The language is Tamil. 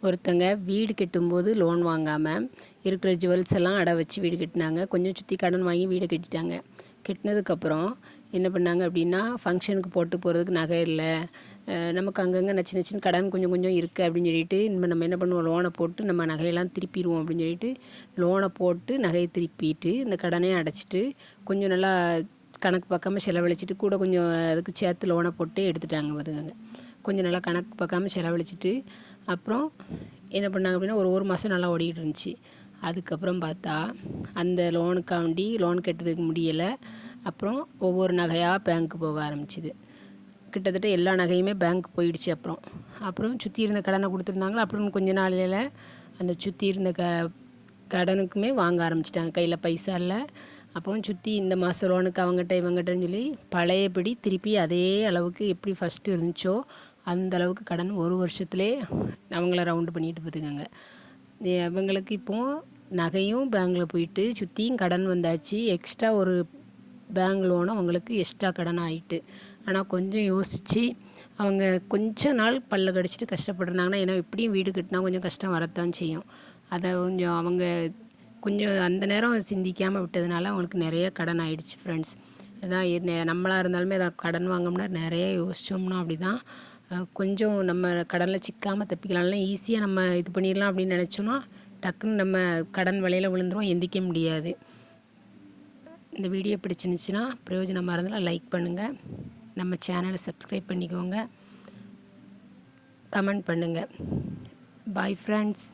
ஒருத்தங்க வீடு கட்டும்போது லோன் வாங்காமல் இருக்கிற ஜுவல்ஸ் எல்லாம் அடை வச்சு வீடு கட்டினாங்க. கொஞ்சம் சுற்றி கடன் வாங்கி வீடு கட்டிட்டாங்க. கட்டினதுக்கப்புறம் என்ன பண்ணாங்க அப்படின்னா, ஃபங்க்ஷனுக்கு போட்டு போகிறதுக்கு நகை இல்லை, நமக்கு அங்கங்கே நச்சு நச்சுன்னு கடன் கொஞ்சம் கொஞ்சம் இருக்குது அப்படின்னு சொல்லிட்டு நம்ம என்ன பண்ணுவோம், லோனை போட்டு நம்ம நகையெல்லாம் திருப்பிடுவோம் அப்படின்னு சொல்லிட்டு லோனை போட்டு நகையை திருப்பிட்டு இந்த கடனையும் அடைச்சிட்டு கொஞ்சம் நல்லா கணக்கு பார்க்காம செலவழிச்சிட்டு கூட கொஞ்சம் அதுக்கு சேர்த்து லோனை போட்டு எடுத்துட்டாங்க பார்த்துக்கோங்க. கொஞ்சம் நல்லா கணக்கு பார்க்காம செலவழிச்சிட்டு அப்புறம் என்ன பண்ணாங்க அப்படின்னா ஒரு மாதம் நல்லா ஓடிக்கிட்டு இருந்துச்சு. அதுக்கப்புறம் பார்த்தா அந்த லோனுக்காண்டி லோன் கட்டுறதுக்கு முடியலை. அப்புறம் ஒவ்வொரு நகையாக பேங்க்கு போக ஆரம்பிச்சிது. கிட்டத்தட்ட எல்லா நகையுமே பேங்க் போயிடுச்சு. அப்புறம் சுற்றி இருந்த கடனை கொடுத்துருந்தாங்களா, அப்புறம் கொஞ்ச நாளில் அந்த சுற்றி இருந்த கடனுக்குமே வாங்க ஆரம்பிச்சிட்டாங்க. கையில் பைசா இல்லை. அப்போவும் சுற்றி இந்த மாதம் லோனுக்கு அவங்ககிட்ட இவங்ககிட்டன்னு சொல்லி பழையபடி திருப்பி அதே அளவுக்கு எப்படி ஃபஸ்ட்டு இருந்துச்சோ அந்த அளவுக்கு கடன் ஒரு வருஷத்துலேயே அவங்கள ரவுண்டு பண்ணிட்டு பார்த்துக்கோங்க. இவங்களுக்கு இப்போது நகையும் பேங்கில் போயிட்டு சுற்றியும் கடன் வந்தாச்சு. எக்ஸ்ட்ரா ஒரு பேங்க் லோனும் அவங்களுக்கு எக்ஸ்ட்ரா கடன் ஆகிட்டு. ஆனால் கொஞ்சம் யோசித்து அவங்க கொஞ்ச நாள் பல்ல கடிச்சிட்டு கஷ்டப்பட்டுருந்தாங்கன்னா, ஏன்னா எப்படியும் வீடு கட்டினா கொஞ்சம் கஷ்டம் வரத்தான் செய்யும். அதை கொஞ்சம் அவங்க கொஞ்சம் அந்த நேரம் சிந்திக்காமல் விட்டதுனால அவங்களுக்கு நிறைய கடன் ஆகிடுச்சு ஃப்ரெண்ட்ஸ். அதான் நம்மளாக இருந்தாலுமே அதை கடன் வாங்கணும்னா நிறைய யோசித்தோம்னா அப்படி தான் கொஞ்சம் நம்ம கடனில் சிக்காமல் தப்பிக்கலாம்லாம். ஈஸியாக நம்ம இது பண்ணிடலாம் அப்படின்னு நினச்சோன்னா டக்குன்னு நம்ம கடன் வலையில் விழுந்துரும், எந்திரிக்க முடியாது. இந்த வீடியோ பிடிச்சிருந்துச்சுன்னா பிரயோஜனமாக இருந்தாலும் லைக் பண்ணுங்கள், நம்ம சேனலை சப்ஸ்கிரைப் பண்ணிக்கோங்க, கமெண்ட் பண்ணுங்கள். Bye friends.